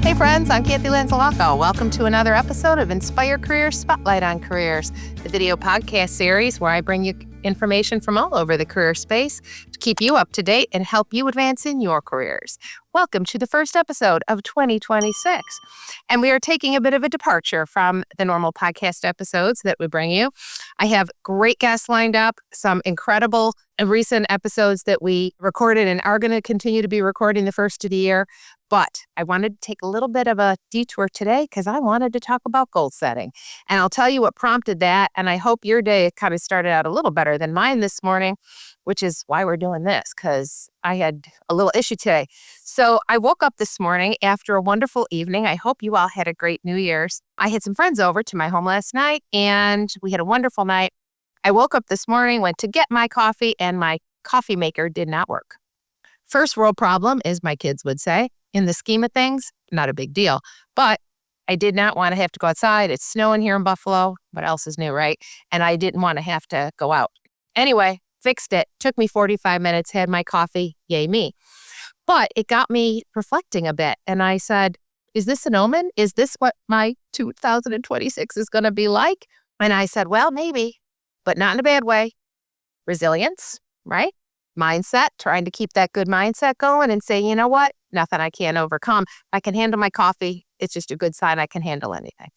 Hey friends, I'm Kathy Lanzalaco. Welcome to another episode of Inspire Careers Spotlight on Careers, the video podcast series where I bring you information from all over the career space to keep you up to date and help you advance in your careers. Welcome to the first episode of 2026. And we are taking a bit of a departure from the normal podcast episodes that we bring you. I have great guests lined up, some incredible recent episodes that we recorded and are going to continue to be recording the first of the year. But I wanted to take a little bit of a detour today because I wanted to talk about goal setting. And I'll tell you what prompted that. And I hope your day kind of started out a little better than mine this morning, which is why we're doing this, because I had a little issue today. So I woke up this morning after a wonderful evening. I hope you all had a great New Year's. I had some friends over to my home last night, and we had a wonderful night. I woke up this morning, went to get my coffee, and my coffee maker did not work. First world problem, as my kids would say. In the scheme of things, not a big deal. But I did not want to have to go outside. It's snowing here in Buffalo. What else is new, right? And I didn't want to have to go out. Anyway, fixed it. Took me 45 minutes, had my coffee. Yay me. But it got me reflecting a bit. And I said, is this an omen? Is this what my 2026 is going to be like? And I said, well, maybe, but not in a bad way. Resilience, right? Mindset, trying to keep that good mindset going and say, you know what? Nothing I can't overcome. I can handle my coffee. It's just a good sign I can handle anything.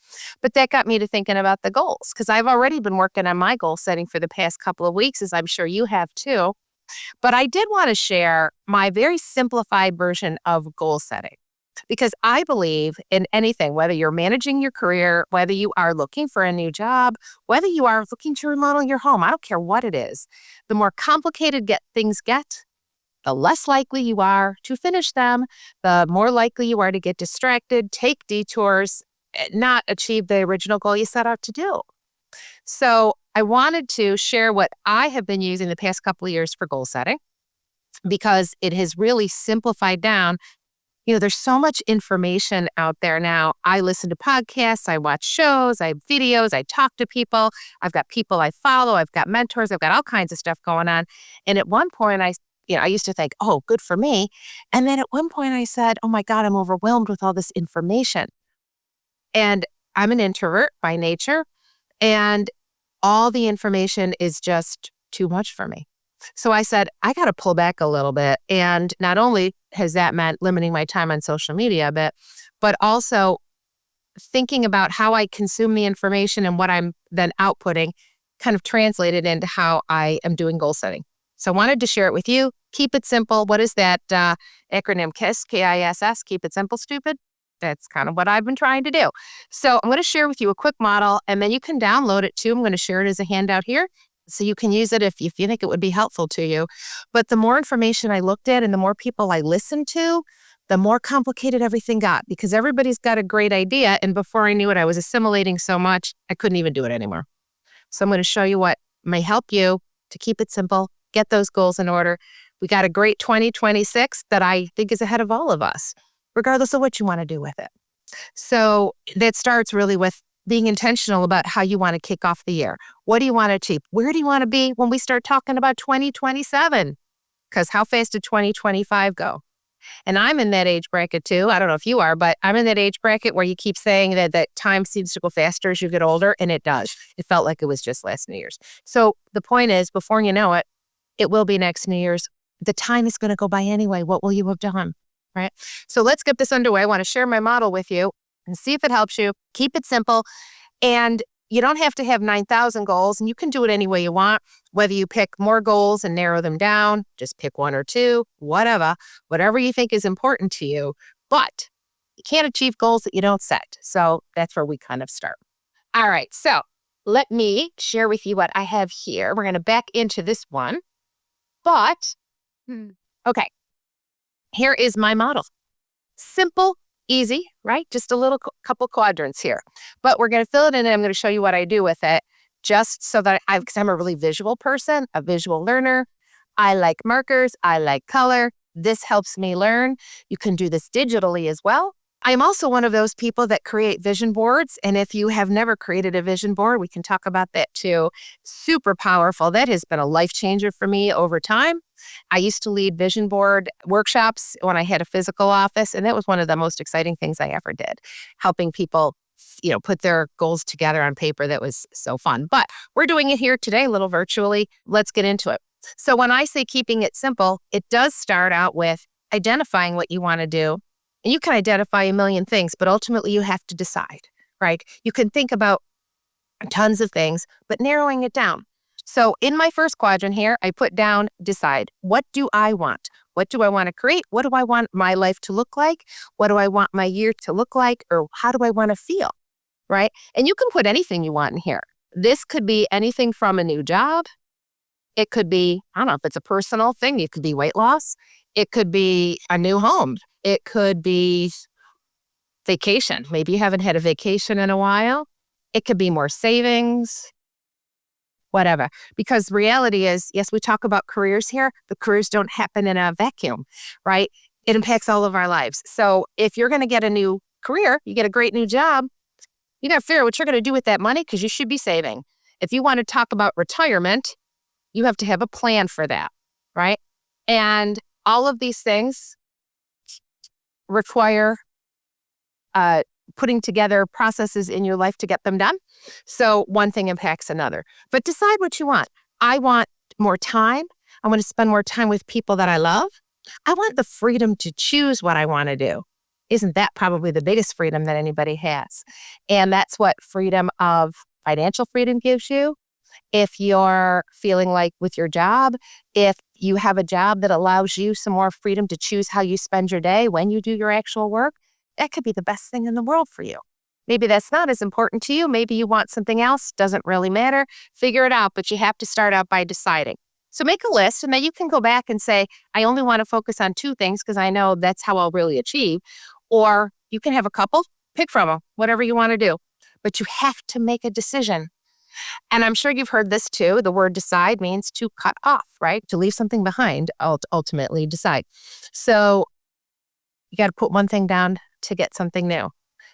But that got me to thinking about the goals, because I've already been working on my goal setting for the past couple of weeks, as I'm sure you have too. But I did want to share my very simplified version of goal setting, because I believe in anything, whether you're managing your career, whether you are looking for a new job, whether you are looking to remodel your home, I don't care what it is. The more complicated things get, the less likely you are to finish them, the more likely you are to get distracted, take detours, not achieve the original goal you set out to do. So I wanted to share what I have been using the past couple of years for goal setting, because it has really simplified down. You know, there's so much information out there now. I listen to podcasts, I watch shows, I have videos, I talk to people. I've got people I follow, I've got mentors, I've got all kinds of stuff going on. And at one point I used to think, oh, good for me. And then at one point I said, oh my God, I'm overwhelmed with all this information. And I'm an introvert by nature, and all the information is just too much for me. So I said, I got to pull back a little bit. And not only has that meant limiting my time on social media a bit, but also thinking about how I consume the information and what I'm then outputting kind of translated into how I am doing goal setting. So I wanted to share it with you. Keep it simple. What is that acronym KISS, K-I-S-S, keep it simple, stupid? That's kind of what I've been trying to do. So I'm going to share with you a quick model, and then you can download it too. I'm going to share it as a handout here, so you can use it if you think it would be helpful to you. But the more information I looked at and the more people I listened to, the more complicated everything got, because everybody's got a great idea. And before I knew it, I was assimilating so much, I couldn't even do it anymore. So I'm going to show you what may help you to keep it simple, get those goals in order. We got a great 2026 that I think is ahead of all of us, regardless of what you want to do with it. So that starts really with being intentional about how you want to kick off the year. What do you want to achieve? Where do you want to be when we start talking about 2027? Because how fast did 2025 go? And I'm in that age bracket too. I don't know if you are, but I'm in that age bracket where you keep saying that time seems to go faster as you get older, and it does. It felt like it was just last New Year's. So the point is, before you know it, it will be next New Year's. The time is going to go by anyway. What will you have done? Right? So let's get this underway. I want to share my model with you and see if it helps you. Keep it simple. And you don't have to have 9,000 goals, and you can do it any way you want. Whether you pick more goals and narrow them down, just pick one or two, whatever you think is important to you. But you can't achieve goals that you don't set. So that's where we kind of start. All right. So let me share with you what I have here. We're going to back into this one. But, okay. Here is my model. Simple, easy, right? Just a little couple quadrants here. But we're going to fill it in, and I'm going to show you what I do with it, just so that because I'm a really visual person, a visual learner. I like markers. I like color. This helps me learn. You can do this digitally as well. I'm also one of those people that create vision boards. And if you have never created a vision board, we can talk about that too. Super powerful. That has been a life changer for me over time. I used to lead vision board workshops when I had a physical office, and that was one of the most exciting things I ever did, helping people, put their goals together on paper. That was so fun. But we're doing it here today, a little virtually. Let's get into it. So when I say keeping it simple, it does start out with identifying what you want to do. And you can identify a million things, but ultimately you have to decide, right? You can think about tons of things, but narrowing it down. So in my first quadrant here, I put down decide. What do I want? What do I want to create? What do I want my life to look like? What do I want my year to look like? Or how do I want to feel? Right? And you can put anything you want in here. This could be anything from a new job. It could be, I don't know if it's a personal thing. It could be weight loss. It could be a new home. It could be vacation. Maybe you haven't had a vacation in a while. It could be more savings, whatever. Because reality is, yes, we talk about careers here, but careers don't happen in a vacuum, right? It impacts all of our lives. So if you're going to get a new career, you get a great new job, you got to figure out what you're going to do with that money because you should be saving. If you want to talk about retirement, you have to have a plan for that, right? And all of these things require putting together processes in your life to get them done. So one thing impacts another. But decide what you want. I want more time. I want to spend more time with people that I love. I want the freedom to choose what I want to do. Isn't that probably the biggest freedom that anybody has? And that's what financial freedom gives you. If you're feeling like with your job, if you have a job that allows you some more freedom to choose how you spend your day when you do your actual work, that could be the best thing in the world for you. Maybe that's not as important to you. Maybe you want something else. Doesn't really matter. Figure it out, but you have to start out by deciding. So make a list, and then you can go back and say, I only want to focus on 2 things because I know that's how I'll really achieve. Or you can have a couple, pick from them, whatever you want to do. But you have to make a decision. And I'm sure you've heard this too. The word decide means to cut off, right? To leave something behind, ultimately decide. So you got to put one thing down to get something new.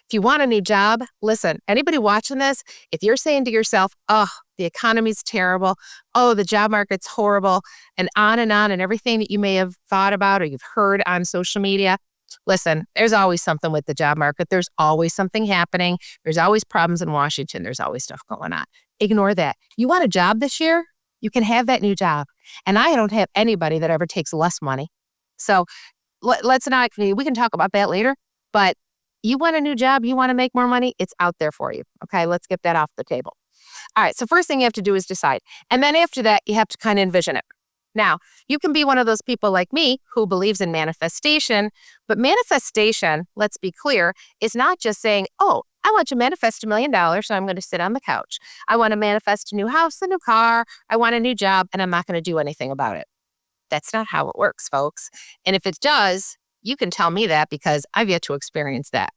If you want a new job, listen, anybody watching this, if you're saying to yourself, oh, the economy's terrible, oh, the job market's horrible, and on, and everything that you may have thought about or you've heard on social media, listen, there's always something with the job market. There's always something happening. There's always problems in Washington. There's always stuff going on. Ignore that. You want a job this year? You can have that new job. And I don't have anybody that ever takes less money. So let's not, we can talk about that later, but you want a new job, you want to make more money, it's out there for you. Okay, let's get that off the table. All right, so first thing you have to do is decide. And then after that, you have to kind of envision it. Now, you can be one of those people like me who believes in manifestation, but manifestation, let's be clear, is not just saying, oh, I want to manifest $1 million, so I'm going to sit on the couch. I want to manifest a new house, a new car, I want a new job, and I'm not going to do anything about it. That's not how it works, folks. And if it does, you can tell me that because I've yet to experience that.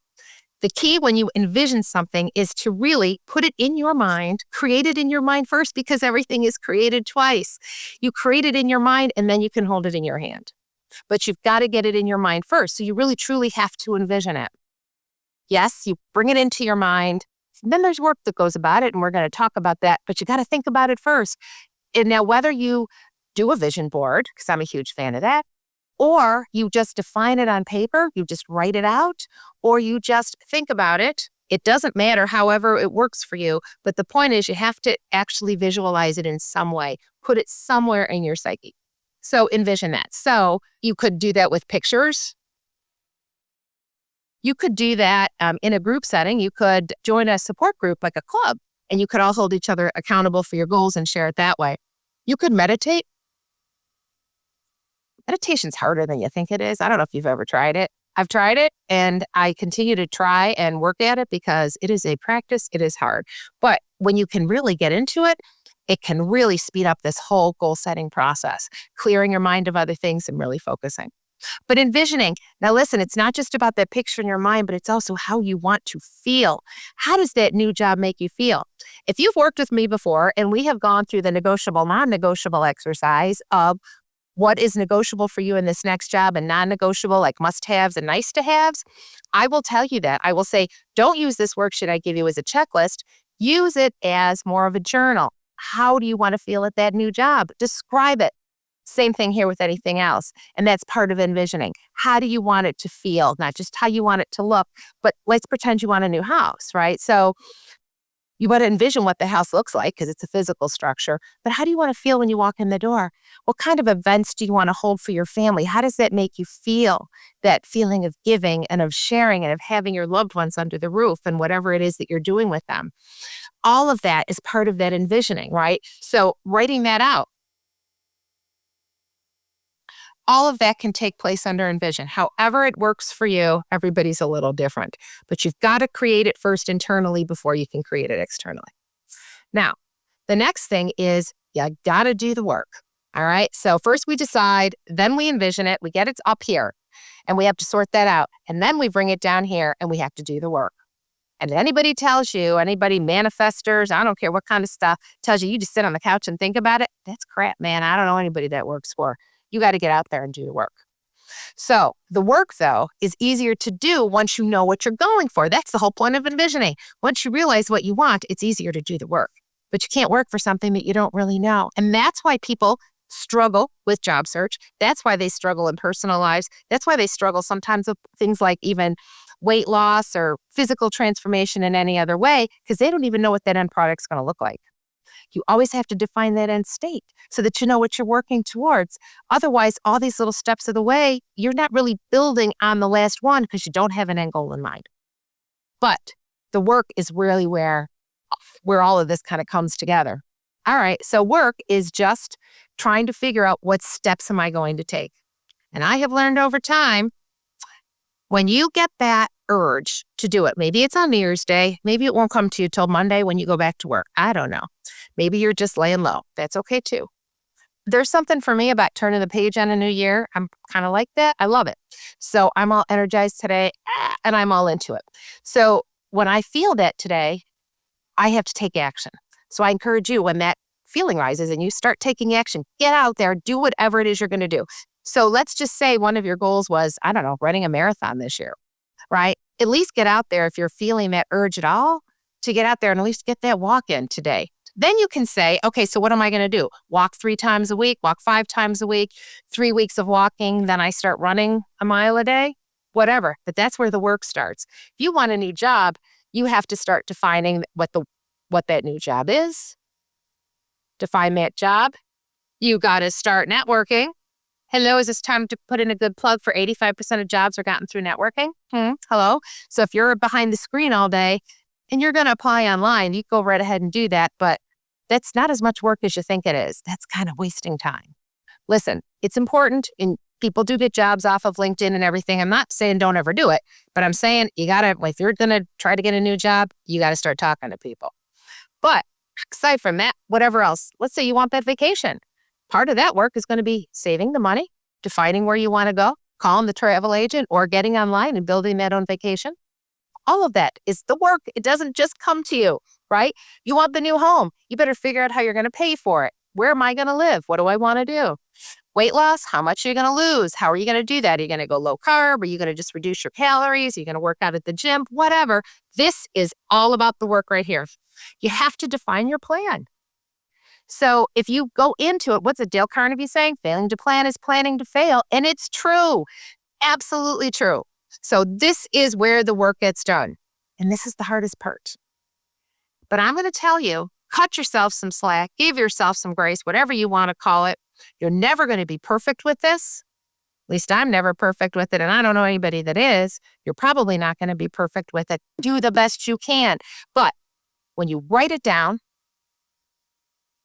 The key when you envision something is to really put it in your mind, create it in your mind first, because everything is created twice. You create it in your mind and then you can hold it in your hand. But you've got to get it in your mind first. So you really truly have to envision it. Yes, you bring it into your mind. Then there's work that goes about it, and we're going to talk about that, but you got to think about it first. And now whether you do a vision board, because I'm a huge fan of that, or you just define it on paper, you just write it out, or you just think about it. It doesn't matter, however it works for you. But the point is you have to actually visualize it in some way, put it somewhere in your psyche. So envision that. So you could do that with pictures. You could do that in a group setting. You could join a support group like a club, and you could all hold each other accountable for your goals and share it that way. You could meditate. Meditation's harder than you think it is. I don't know if you've ever tried it. I've tried it, and I continue to try and work at it because it is a practice. It is hard. But when you can really get into it, it can really speed up this whole goal setting process, clearing your mind of other things and really focusing. But envisioning, now listen, it's not just about that picture in your mind, but it's also how you want to feel. How does that new job make you feel? If you've worked with me before and we have gone through the negotiable, non-negotiable exercise of what is negotiable for you in this next job and non-negotiable, like must-haves and nice-to-haves, I will tell you that. I will say, don't use this worksheet I give you as a checklist. Use it as more of a journal. How do you want to feel at that new job? Describe it. Same thing here with anything else. And that's part of envisioning. How do you want it to feel? Not just how you want it to look, but let's pretend you want a new house, right? So you want to envision what the house looks like because it's a physical structure, but how do you want to feel when you walk in the door? What kind of events do you want to hold for your family? How does that make you feel? That feeling of giving and of sharing and of having your loved ones under the roof and whatever it is that you're doing with them. All of that is part of that envisioning, right? So writing that out, all of that can take place under envision. However it works for you, everybody's a little different. But you've got to create it first internally before you can create it externally. Now, the next thing is you got to do the work. All right. So first we decide, then we envision it, we get it up here, and we have to sort that out. And then we bring it down here and we have to do the work. And anybody tells you, anybody manifestors, I don't care what kind of stuff, tells you you just sit on the couch and think about it, that's crap, man. I don't know anybody that works for. You got to get out there and do the work. So the work, though, is easier to do once you know what you're going for. That's the whole point of envisioning. Once you realize what you want, it's easier to do the work. But you can't work for something that you don't really know. And that's why people struggle with job search. That's why they struggle in personal lives. That's why they struggle sometimes with things like even weight loss or physical transformation in any other way, because they don't even know what that end product's going to look like. You always have to define that end state so that you know what you're working towards. Otherwise, all these little steps of the way, you're not really building on the last one because you don't have an end goal in mind. But the work is really where all of this kind of comes together. All right, so work is just trying to figure out what steps am I going to take. And I have learned over time, when you get that urge to do it, maybe it's on New Year's Day, maybe it won't come to you till Monday when you go back to work. I don't know. Maybe you're just laying low. That's okay too. There's something for me about turning the page on a new year. I'm kind of like that. I love it. So I'm all energized today and I'm all into it. So when I feel that today, I have to take action. So I encourage you, when that feeling rises and you start taking action, get out there, do whatever it is you're going to do. So let's just say one of your goals was, I don't know, running a marathon this year, right? At least get out there if you're feeling that urge at all, to get out there and at least get that walk in today. Then you can say, okay, so what am I going to do? Walk 3 times a week, walk 5 times a week, 3 weeks of walking, then I start running a mile a day, whatever. But that's where the work starts. If you want a new job, you have to start defining what that new job is. Define that job. You got to start networking. Hello, is this time to put in a good plug for 85% of jobs are gotten through networking? Hello. So if you're behind the screen all day and you're going to apply online, you go right ahead and do that. But that's not as much work as you think it is. That's kind of wasting time. Listen, it's important, and people do get jobs off of LinkedIn and everything. I'm not saying don't ever do it, but I'm saying you got to, if you're going to try to get a new job, you got to start talking to people. But aside from that, whatever else, let's say you want that vacation. Part of that work is going to be saving the money, defining where you want to go, calling the travel agent, or getting online and building that own vacation. All of that is the work. It doesn't just come to you, right? You want the new home. You better figure out how you're going to pay for it. Where am I going to live? What do I want to do? Weight loss, how much are you going to lose? How are you going to do that? Are you going to go low carb? Are you going to just reduce your calories? Are you going to work out at the gym? Whatever. This is all about the work right here. You have to define your plan. So if you go into it, what's it Dale Carnegie saying? Failing to plan is planning to fail. And it's true. Absolutely true. So this is where the work gets done. And this is the hardest part. But I'm going to tell you, cut yourself some slack, give yourself some grace, whatever you want to call it. You're never going to be perfect with this. At least I'm never perfect with it, and I don't know anybody that is. You're probably not going to be perfect with it. Do the best you can. But when you write it down,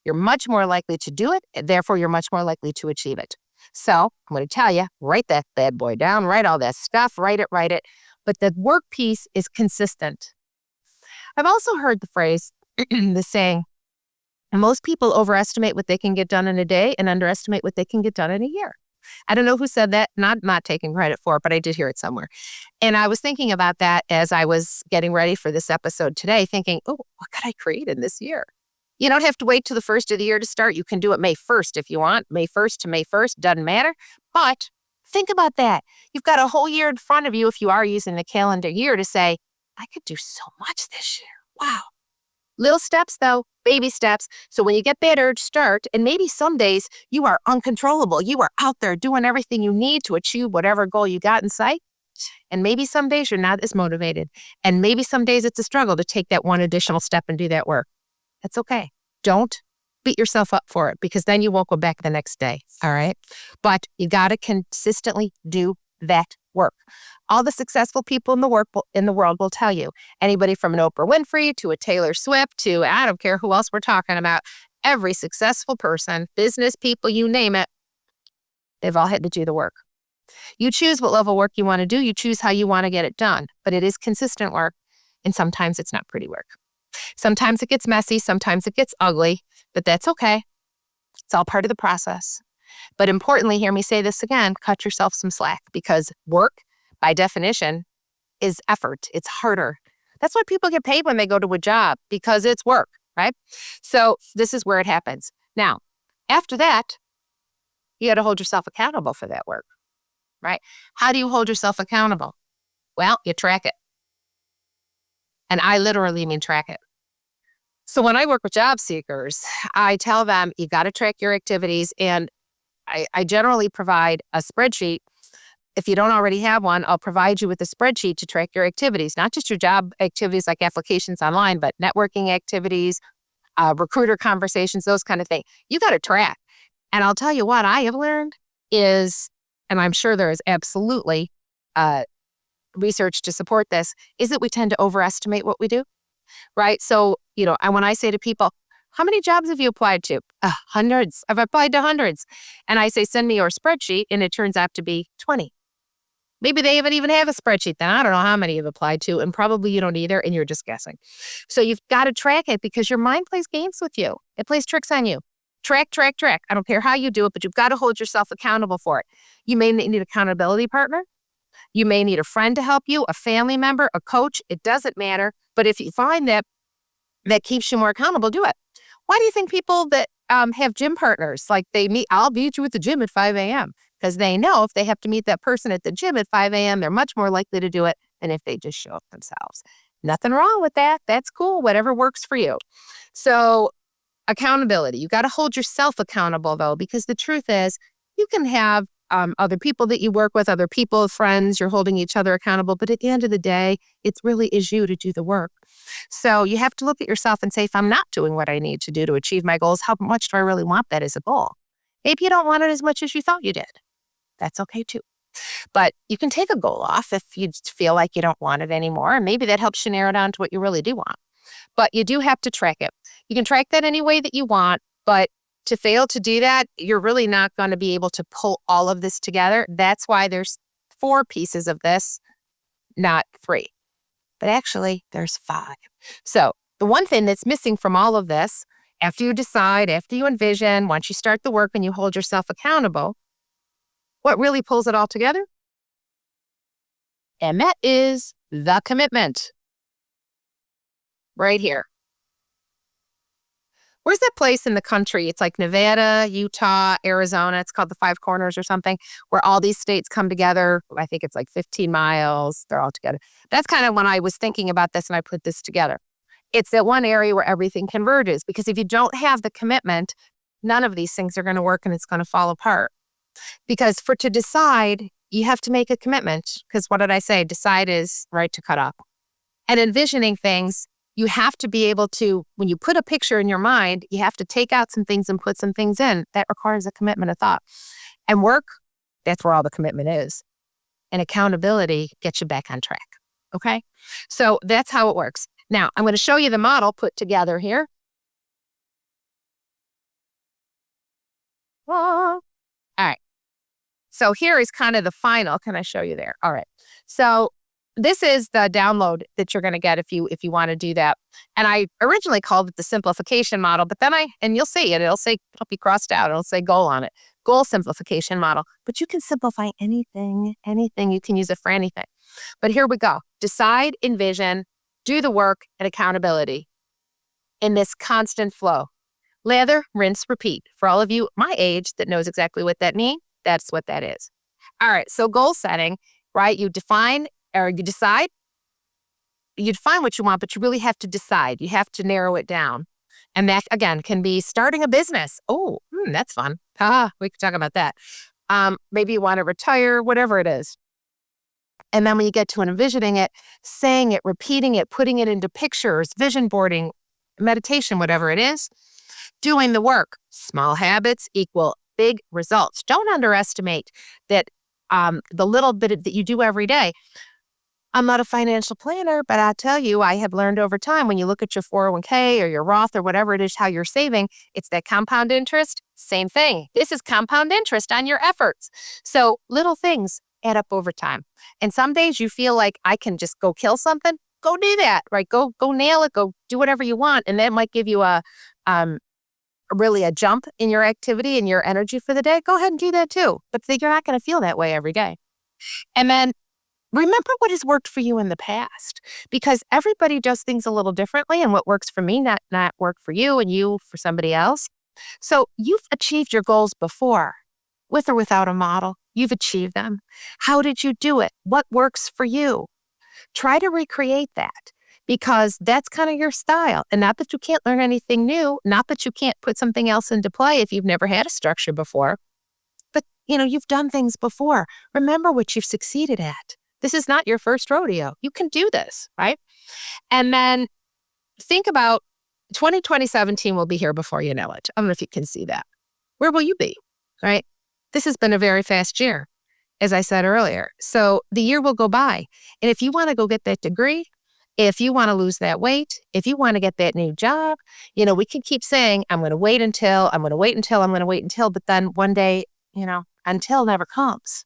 you're much more likely to do it, and therefore you're much more likely to achieve it. So I'm going to tell you, write that bad boy down, write all that stuff, write it. But the work piece is consistent. I've also heard the phrase, the saying, most people overestimate what they can get done in a day and underestimate what they can get done in a year. I don't know who said that, not taking credit for it, but I did hear it somewhere. And I was thinking about that as I was getting ready for this episode today, thinking, oh, what could I create in this year? You don't have to wait till the first of the year to start. You can do it May 1st if you want. May 1st to May 1st, doesn't matter. But think about that. You've got a whole year in front of you if you are using the calendar year to say, I could do so much this year. Wow. Little steps, though, baby steps. So when you get that urge, start. And maybe some days you are uncontrollable. You are out there doing everything you need to achieve whatever goal you got in sight. And maybe some days you're not as motivated. And maybe some days it's a struggle to take that one additional step and do that work. That's okay. Don't beat yourself up for it, because then you won't go back the next day. All right. But you got to consistently do that work. All the successful people in the world will tell you. Anybody from an Oprah Winfrey to a Taylor Swift to I don't care who else we're talking about. Every successful person, business people, you name it, they've all had to do the work. You choose what level work you want to do. You choose how you want to get it done. But it is consistent work, and sometimes it's not pretty work. Sometimes it gets messy. Sometimes it gets ugly, but that's okay. It's all part of the process. But importantly, hear me say this again, cut yourself some slack, because work, by definition, is effort. It's harder. That's why people get paid when they go to a job, because it's work, right? So this is where it happens. Now, after that, you got to hold yourself accountable for that work, right? How do you hold yourself accountable? Well, you track it. And I literally mean track it. So when I work with job seekers, I tell them, you got to track your activities. And I generally provide a spreadsheet. If you don't already have one, I'll provide you with a spreadsheet to track your activities, not just your job activities like applications online, but networking activities, recruiter conversations, those kind of things. You got to track. And I'll tell you what I have learned is, and I'm sure there is absolutely research to support this, is that we tend to overestimate what we do, right? So, when I say to people, how many jobs have you applied to? Hundreds. I've applied to hundreds. And I say, send me your spreadsheet. And it turns out to be 20. Maybe they even have a spreadsheet. Then I don't know how many you've applied to. And probably you don't either. And you're just guessing. So you've got to track it, because your mind plays games with you. It plays tricks on you. Track. I don't care how you do it, but you've got to hold yourself accountable for it. You may need an accountability partner. You may need a friend to help you, a family member, a coach. It doesn't matter. But if you find that keeps you more accountable, do it. Why do you think people that have gym partners, like I'll meet you at the gym at 5 a.m. because they know if they have to meet that person at the gym at 5 a.m., they're much more likely to do it than if they just show up themselves. Nothing wrong with that. That's cool. Whatever works for you. So accountability. You got to hold yourself accountable, though, because the truth is you can have other people that you work with, other people, friends, you're holding each other accountable. But at the end of the day, it really is you to do the work. So you have to look at yourself and say, if I'm not doing what I need to do to achieve my goals, how much do I really want that as a goal? Maybe you don't want it as much as you thought you did. That's okay too. But you can take a goal off if you feel like you don't want it anymore. And maybe that helps you narrow down to what you really do want. But you do have to track it. You can track that any way that you want, but to fail to do that, you're really not going to be able to pull all of this together. That's why there's 4 pieces of this, not 3. But actually, there's 5. So the one thing that's missing from all of this, after you decide, after you envision, once you start the work and you hold yourself accountable, what really pulls it all together? And that is the commitment. Right here. Where's that place in the country? It's like Nevada, Utah, Arizona. It's called the Five Corners or something, where all these states come together. I think it's like 15 miles. They're all together. That's kind of when I was thinking about this and I put this together. It's that one area where everything converges, because if you don't have the commitment, none of these things are going to work and it's going to fall apart. Because to decide, you have to make a commitment. Because what did I say? Decide is right to cut off. And envisioning things, you have to be able to, when you put a picture in your mind, you have to take out some things and put some things in. That requires a commitment of thought. And work, that's where all the commitment is. And accountability gets you back on track. Okay? So that's how it works. Now, I'm going to show you the model put together here. All right. So here is kind of the final. Can I show you there? All right. So this is the download that you're going to get if you want to do that. And I originally called it the simplification model, but then and you'll see it. It'll be crossed out. It'll say goal on it. Goal simplification model. But you can simplify anything. You can use it for anything. But here we go. Decide, envision, do the work, and accountability in this constant flow. Lather, rinse, repeat. For all of you my age that knows exactly what that means, that's what that is. All right. So goal setting, right? You define, or you decide, you'd find what you want, but you really have to decide. You have to narrow it down. And that, again, can be starting a business. Oh, that's fun. We could talk about that. Maybe you want to retire, whatever it is. And then when you get to envisioning it, saying it, repeating it, putting it into pictures, vision boarding, meditation, whatever it is, doing the work. Small habits equal big results. Don't underestimate that the little bit that you do every day. I'm not a financial planner, but I tell you, I have learned over time when you look at your 401k or your Roth or whatever it is, how you're saving, it's that compound interest. Same thing. This is compound interest on your efforts. So little things add up over time. And some days you feel like I can just go kill something. Go do that, right? Go nail it. Go do whatever you want. And that might give you really a jump in your activity and your energy for the day. Go ahead and do that too. But you're not going to feel that way every day. And then remember what has worked for you in the past, because everybody does things a little differently, and what works for me not work for you, and you for somebody else. So you've achieved your goals before, with or without a model. You've achieved them. How did you do it? What works for you? Try to recreate that, because that's kind of your style. And not that you can't learn anything new, not that you can't put something else into play if you've never had a structure before, but you've done things before. Remember what you've succeeded at. This is not your first rodeo. You can do this, right? And then think about 2017 will be here before you know it. I don't know if you can see that. Where will you be, right? This has been a very fast year, as I said earlier. So the year will go by. And if you want to go get that degree, if you want to lose that weight, if you want to get that new job, we can keep saying, I'm going to wait until, I'm going to wait until, I'm going to wait until, but then one day, until never comes.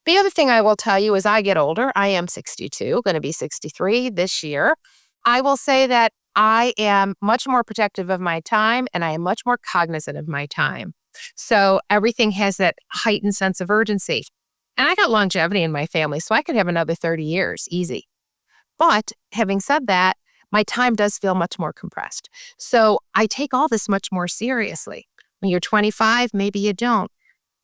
The other thing I will tell you as I get older, I am 62, going to be 63 this year. I will say that I am much more protective of my time, and I am much more cognizant of my time. So everything has that heightened sense of urgency. And I got longevity in my family, so I could have another 30 years, easy. But having said that, my time does feel much more compressed. So I take all this much more seriously. When you're 25, maybe you don't.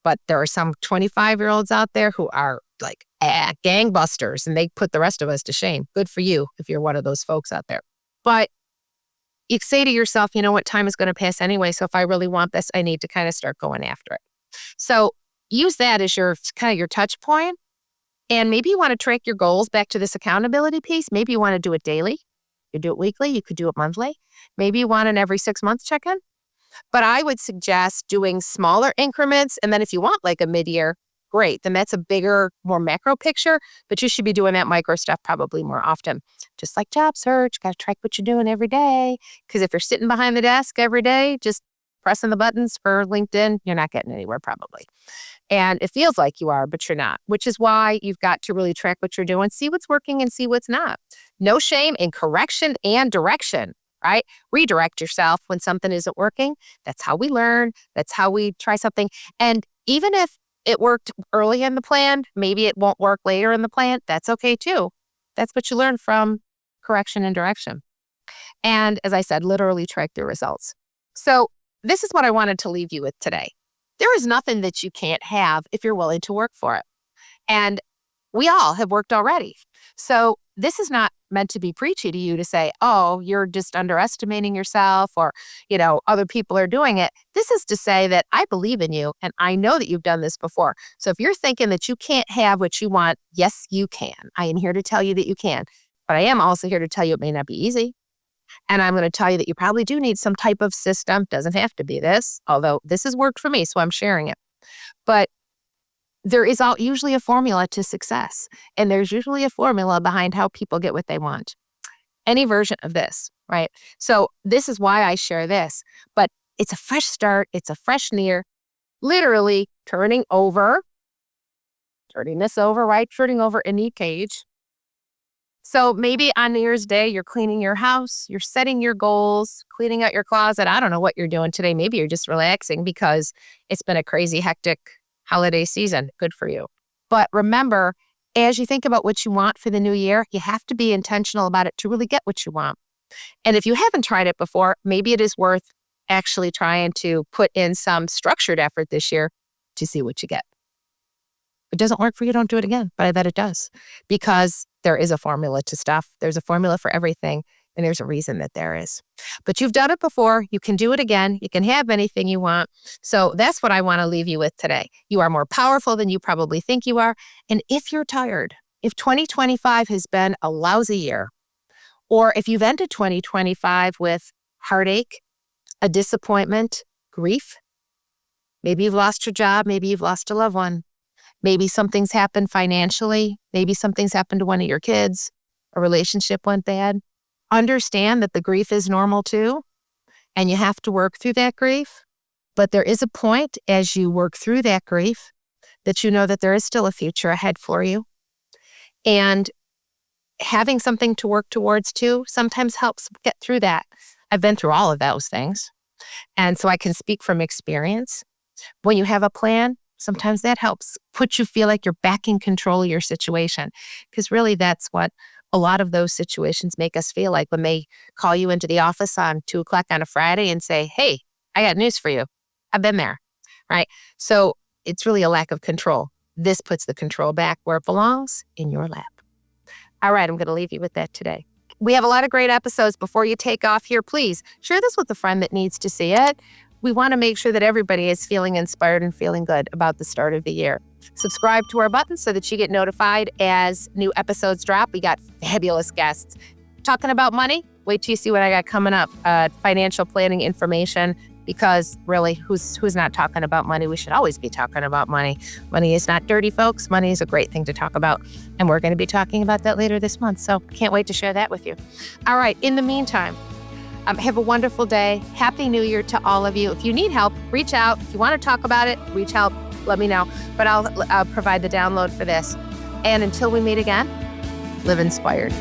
But there are some 25-year-olds out there who are like gangbusters, and they put the rest of us to shame. Good for you if you're one of those folks out there. But you say to yourself, you know what, time is going to pass anyway. So if I really want this, I need to kind of start going after it. So use that as your kind of your touch point. And maybe you want to track your goals back to this accountability piece. Maybe you want to do it daily. You do it weekly. You could do it monthly. Maybe you want an every 6 months check-in. But I would suggest doing smaller increments. And then if you want like a mid-year, great. Then that's a bigger, more macro picture. But you should be doing that micro stuff probably more often. Just like job search, got to track what you're doing every day. Because if you're sitting behind the desk every day, just pressing the buttons for LinkedIn, you're not getting anywhere probably. And it feels like you are, but you're not, which is why you've got to really track what you're doing, see what's working and see what's not. No shame in correction and direction. Right? Redirect yourself when something isn't working. That's how we learn. That's how we try something. And even if it worked early in the plan, maybe it won't work later in the plan. That's okay too. That's what you learn from correction and direction. And as I said, literally track the results. So this is what I wanted to leave you with today. There is nothing that you can't have if you're willing to work for it. And we all have worked already. So this is not meant to be preachy to you to say, oh, you're just underestimating yourself or, other people are doing it. This is to say that I believe in you and I know that you've done this before. So if you're thinking that you can't have what you want, yes, you can. I am here to tell you that you can. But I am also here to tell you it may not be easy. And I'm going to tell you that you probably do need some type of system. Doesn't have to be this, although this has worked for me, so I'm sharing it. But there is usually a formula to success, and there's usually a formula behind how people get what they want. Any version of this, right? So this is why I share this, but it's a fresh start. It's a fresh year, literally turning this over, right? Turning over a knee cage. So maybe on New Year's Day, you're cleaning your house, you're setting your goals, cleaning out your closet. I don't know what you're doing today. Maybe you're just relaxing because it's been a crazy, hectic holiday season. Good for you. But remember, as you think about what you want for the new year, you have to be intentional about it to really get what you want. And if you haven't tried it before, maybe it is worth actually trying to put in some structured effort this year to see what you get. it doesn't work for you, don't do it again. But I bet it does, because there is a formula to stuff. There's a formula for everything, and there's a reason that there is. But you've done it before. You can do it again. You can have anything you want. So that's what I want to leave you with today. You are more powerful than you probably think you are. And if you're tired, if 2025 has been a lousy year, or if you've ended 2025 with heartache, a disappointment, grief, maybe you've lost your job, maybe you've lost a loved one, maybe something's happened financially, maybe something's happened to one of your kids, a relationship went bad. Understand that the grief is normal too, and you have to work through that grief. But there is a point as you work through that grief that you know that there is still a future ahead for you. And having something to work towards too sometimes helps get through that. I've been through all of those things. And so I can speak from experience. When you have a plan, sometimes that helps feel like you're back in control of your situation. Because really that's what a lot of those situations make us feel like when they call you into the office on 2:00 on a Friday and say, hey, I got news for you. I've been there, right? So it's really a lack of control. This puts the control back where it belongs, in your lap. All right, I'm going to leave you with that today. We have a lot of great episodes. Before you take off here, please share this with a friend that needs to see it. We want to make sure that everybody is feeling inspired and feeling good about the start of the year. Subscribe to our button so that you get notified as new episodes drop. We got fabulous guests. Talking about money, wait till you see what I got coming up. Financial planning information, because really, who's not talking about money? We should always be talking about money. Money is not dirty, folks. Money is a great thing to talk about. And we're going to be talking about that later this month. So can't wait to share that with you. All right, in the meantime, have a wonderful day. Happy New Year to all of you. If you need help, reach out. If you want to talk about it, reach out. Let me know. But I'll provide the download for this. And until we meet again, live inspired.